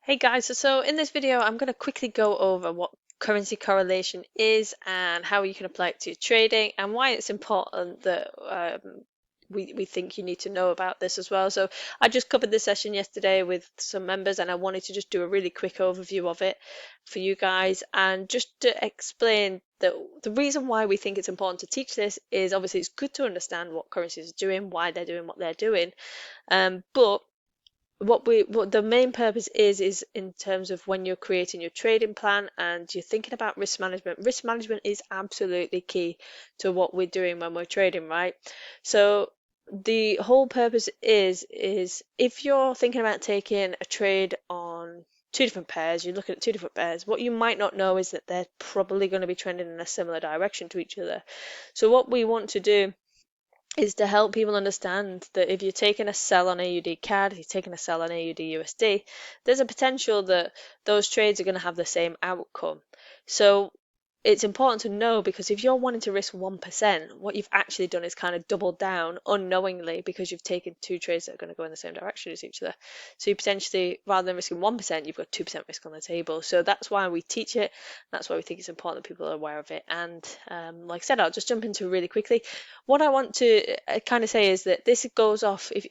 Hey guys, so in this video I'm going to quickly go over what currency correlation is and how you can apply it to your trading and why it's important that we think you need to know about this as well. So I just covered this session yesterday with some members and I wanted to just do a really quick overview of it for you guys and just to explain that the reason why we think it's important to teach this is obviously it's good to understand what currencies are doing, why they're doing what they're doing, but what the main purpose is in terms of when you're creating your trading plan and you're thinking about risk management. Risk management is absolutely key to what we're doing when we're trading, right? So the whole purpose is if you're thinking about taking a trade on two different pairs, you're looking at two different pairs, what you might not know is that they're probably going to be trending in a similar direction to each other. So what we want to do is to help people understand that if you're taking a sell on AUD CAD, if you're taking a sell on AUD USD, there's a potential that those trades are going to have the same outcome. So it's important to know because if you're wanting to risk 1%, what you've actually done is kind of doubled down unknowingly because you've taken two trades that are going to go in the same direction as each other. So you potentially, rather than risking 1%, you've got 2% risk on the table. So that's why we teach it. That's why we think it's important that people are aware of it. And like I said, I'll just jump into really quickly. What I want to kind of say is that this goes off, if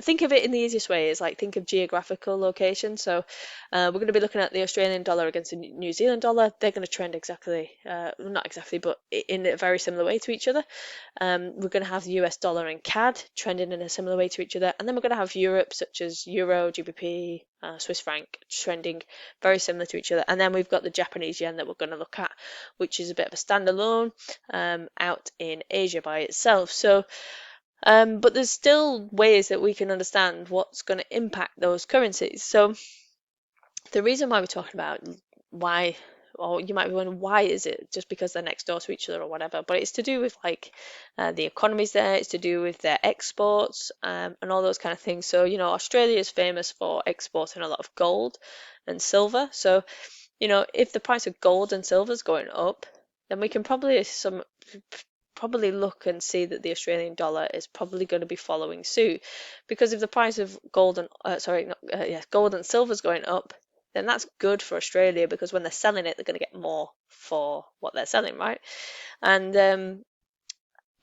think of it in the easiest way is like think of geographical location. So we're going to be looking at the Australian dollar against the New Zealand dollar. They're going to trend exactly, not exactly, but in a very similar way to each other. We're going to have the US dollar and CAD trending in a similar way to each other. And then we're going to have Europe, such as Euro, GBP, Swiss franc, trending very similar to each other. And then we've got the Japanese yen that we're going to look at, which is a bit of a standalone out in Asia by itself. So but there's still ways that we can understand what's going to impact those currencies. So the reason why we're talking about why, or you might be wondering why is it just because they're next door to each other or whatever, but it's to do with like the economies there, it's to do with their exports and all those kind of things. So Australia is famous for exporting a lot of gold and silver. So if the price of gold and silver is going up, then we can probably look and see that the Australian dollar is probably going to be following suit, because if the price of gold and gold and silver is going up, then that's good for Australia because when they're selling it, they're going to get more for what they're selling, right? And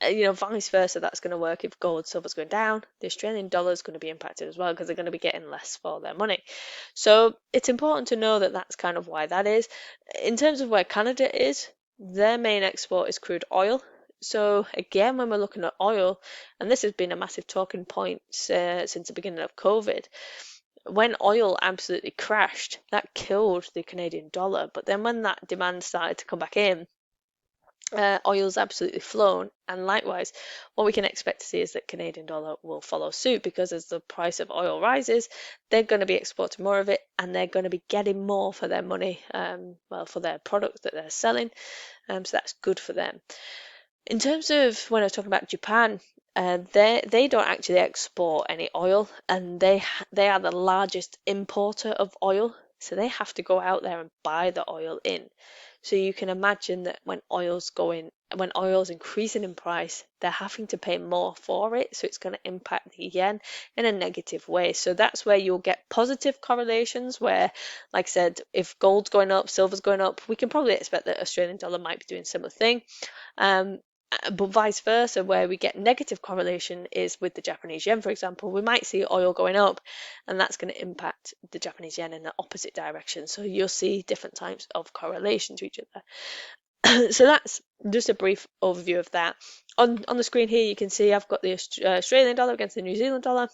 vice versa, that's going to work. If gold and silver's going down, the Australian dollar is going to be impacted as well because they're going to be getting less for their money. So it's important to know that that's kind of why that is. In terms of where Canada is, their main export is crude oil. So again, when we're looking at oil, and this has been a massive talking point since the beginning of COVID, when oil absolutely crashed, that killed the Canadian dollar. But then when that demand started to come back in, oil's absolutely flown, and likewise what we can expect to see is that Canadian dollar will follow suit, because as the price of oil rises, they're going to be exporting more of it and they're going to be getting more for their money, for their products that they're selling, so that's good for them. In terms of when I was talking about Japan, they don't actually export any oil, and they are the largest importer of oil, so they have to go out there and buy the oil in. So you can imagine that when oil's increasing in price, they're having to pay more for it, so it's going to impact the yen in a negative way. So that's where you'll get positive correlations where, like I said, if gold's going up, silver's going up, we can probably expect that Australian dollar might be doing a similar thing. But vice versa, where we get negative correlation is with the Japanese yen, for example. We might see oil going up, and that's going to impact the Japanese yen in the opposite direction. So you'll see different types of correlation to each other. So that's just a brief overview of that. On the screen here, you can see I've got the Australian dollar against the New Zealand dollar.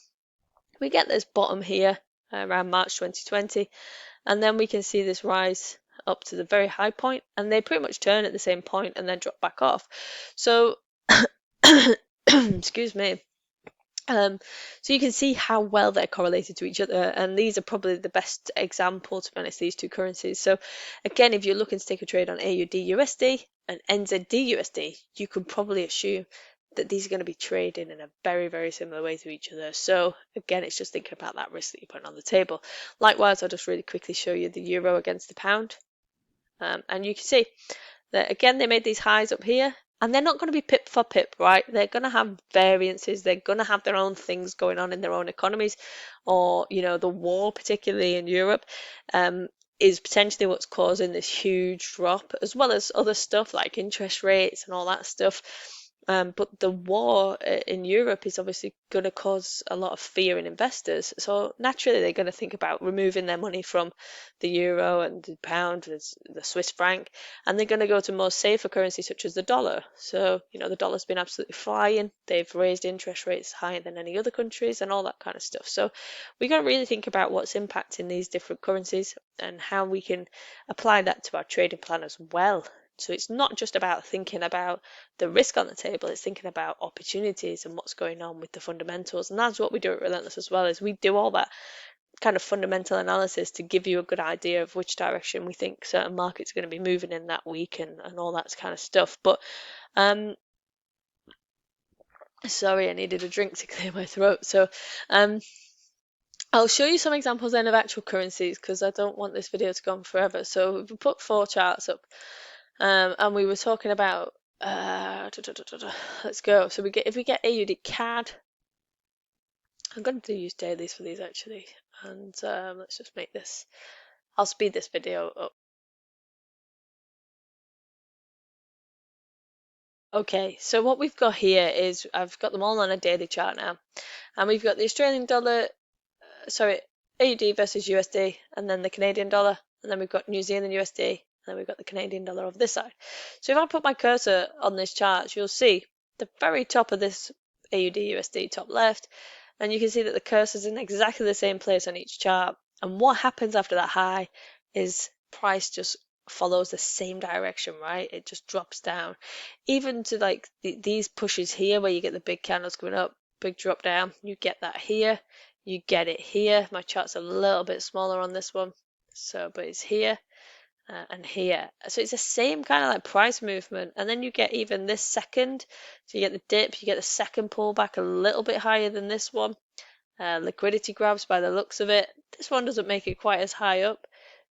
We get this bottom here around March 2020, and then we can see this rise up to the very high point, and they pretty much turn at the same point and then drop back off. So excuse me. So you can see how well they're correlated to each other, and these are probably the best example, to be honest, these two currencies. So again, if you're looking to take a trade on AUD USD and NZD USD, you can probably assume that these are going to be trading in a very, very similar way to each other. So again, it's just thinking about that risk that you're putting on the table. Likewise, I'll just really quickly show you the euro against the pound. And you can see that again, they made these highs up here, And they're not going to be pip for pip, right? They're going to have variances. They're going to have their own things going on in their own economies, or the war, particularly in Europe, is potentially what's causing this huge drop, as well as other stuff like interest rates and all that stuff. But the war in Europe is obviously going to cause a lot of fear in investors. So naturally, they're going to think about removing their money from the euro and the pound, the Swiss franc, and they're going to go to more safer currencies such as the dollar. So, the dollar's been absolutely flying. They've raised interest rates higher than any other countries and all that kind of stuff. So, we got to really think about what's impacting these different currencies and how we can apply that to our trading plan as well. So it's not just about thinking about the risk on the table, it's thinking about opportunities and what's going on with the fundamentals. And that's what we do at Relentless as well, is we do all that kind of fundamental analysis to give you a good idea of which direction we think certain markets are going to be moving in that week and all that kind of stuff. But sorry, I needed a drink to clear my throat. So I'll show you some examples then of actual currencies, because I don't want this video to go on forever. So we put 4 charts up, and we were talking about let's go. So if we get AUD CAD, I'm going to use dailies for these actually, and let's just make this. I'll speed this video up. Okay, so what we've got here is I've got them all on a daily chart now, and we've got the Australian dollar, sorry, AUD versus USD, and then the Canadian dollar, and then we've got New Zealand USD, and then we've got the Canadian dollar over this side. So if I put my cursor on this chart, you'll see the very top of this AUD USD top left, and you can see that the cursor's in exactly the same place on each chart. And what happens after that high is price just follows the same direction, right? It just drops down. Even to like these pushes here where you get the big candles going up, big drop down, you get that here. You get it here. My chart's a little bit smaller on this one, but it's here and here. So it's the same kind of like price movement. And then you get even this second. So you get the dip, you get the second pullback a little bit higher than this one. Liquidity grabs by the looks of it. This one doesn't make it quite as high up,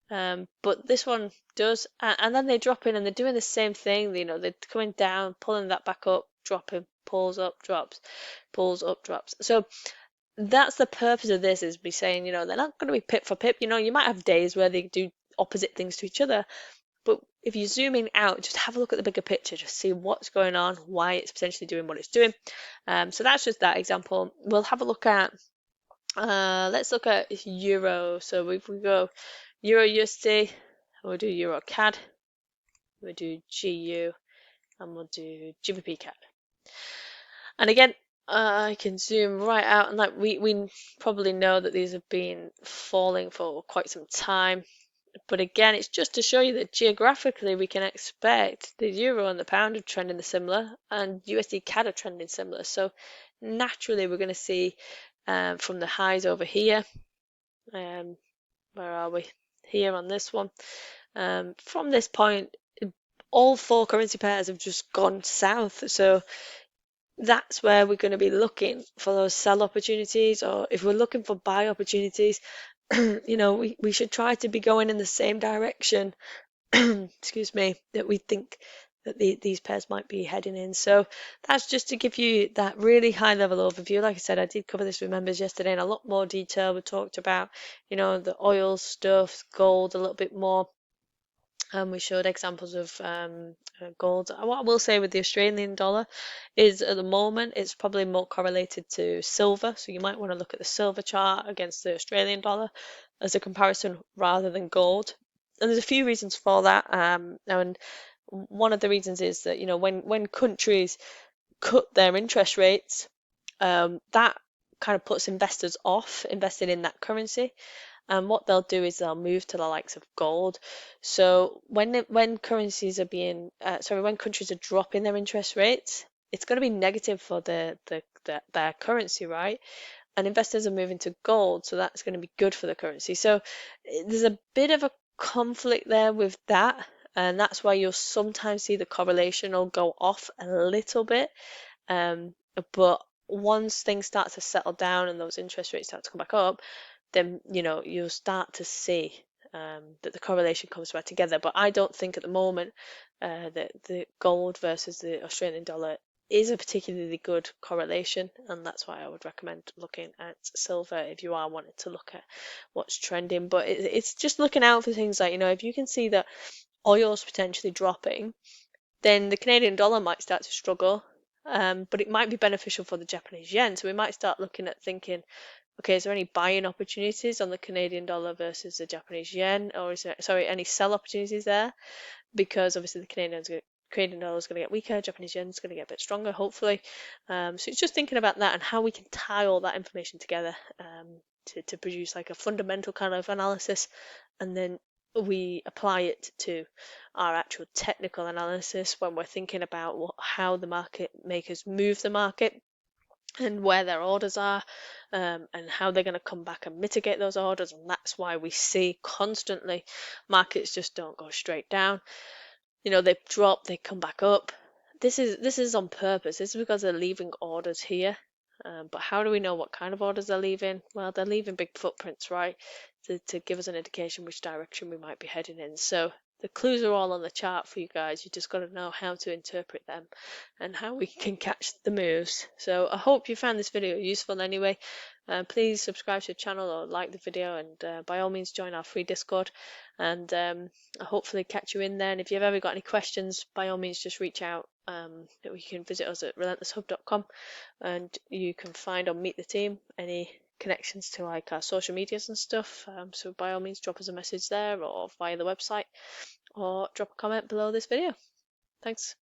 but this one does. And then they drop in and they're doing the same thing. They're coming down, pulling that back up, dropping, pulls up, drops, pulls up, drops. So that's the purpose of this, is me saying, they're not going to be pip for pip. You might have days where they do opposite things to each other, but if you're zooming out, just have a look at the bigger picture, just see what's going on, why it's potentially doing what it's doing. So that's just that example. We'll have a look at, let's look at Euro. So if we go Euro USD, we'll do Euro CAD, we'll do GU, and we'll do GBP CAD. And again, I can zoom right out, and like we probably know that these have been falling for quite some time. But again, it's just to show you that geographically we can expect the euro and the pound are trending similar, and USD CAD are trending similar. So naturally we're going to see from the highs over here, where are we? Here on this one. From this point, all 4 currency pairs have just gone south. So that's where we're going to be looking for those sell opportunities, or if we're looking for buy opportunities, we should try to be going in the same direction, excuse me, that we think that these pairs might be heading in. So that's just to give you that really high level overview. Like I said, I did cover this with members yesterday in a lot more detail. We talked about, the oil stuff, gold a little bit more. We showed examples of gold. What I will say with the Australian dollar is at the moment it's probably more correlated to silver. So you might want to look at the silver chart against the Australian dollar as a comparison rather than gold. And there's a few reasons for that. And one of the reasons is that, when countries cut their interest rates, that kind of puts investors off investing in that currency. And what they'll do is they'll move to the likes of gold. So when currencies are when countries are dropping their interest rates, it's going to be negative for their currency, right? And investors are moving to gold, so that's going to be good for the currency. So there's a bit of a conflict there with that, and that's why you'll sometimes see the correlation will go off a little bit. But once things start to settle down and those interest rates start to come back up, then you'll start to see that the correlation comes back together. But I don't think at the moment that the gold versus the Australian dollar is a particularly good correlation, and that's why I would recommend looking at silver if you are wanting to look at what's trending. But it's just looking out for things like, if you can see that oil's potentially dropping, then the Canadian dollar might start to struggle, but it might be beneficial for the Japanese yen. So we might start looking at thinking, okay, is there any buying opportunities on the Canadian dollar versus the Japanese yen, or is there, sorry, any sell opportunities there? Because obviously the Canadian dollar is going to get weaker, Japanese yen is going to get a bit stronger, hopefully. So it's just thinking about that and how we can tie all that information together to produce like a fundamental kind of analysis, and then we apply it to our actual technical analysis when we're thinking about how the market makers move the market and where their orders are, and how they're going to come back and mitigate those orders. And that's why we see constantly markets just don't go straight down. They drop, they come back up. This is on purpose. This is because they're leaving orders here. But how do we know what kind of orders they're leaving? Well, they're leaving big footprints, right, to give us an indication which direction we might be heading in. So the clues are all on the chart for you guys. You just got to know how to interpret them and how we can catch the moves. So I hope you found this video useful anyway. Please subscribe to the channel or like the video, and by all means join our free Discord, and I'll hopefully catch you in there. And if you've ever got any questions, by all means just reach out. You can visit us at relentlesshub.com, and you can find or meet the team any connections to like our social medias and stuff. So by all means drop us a message there or via the website, or drop a comment below this video. Thanks.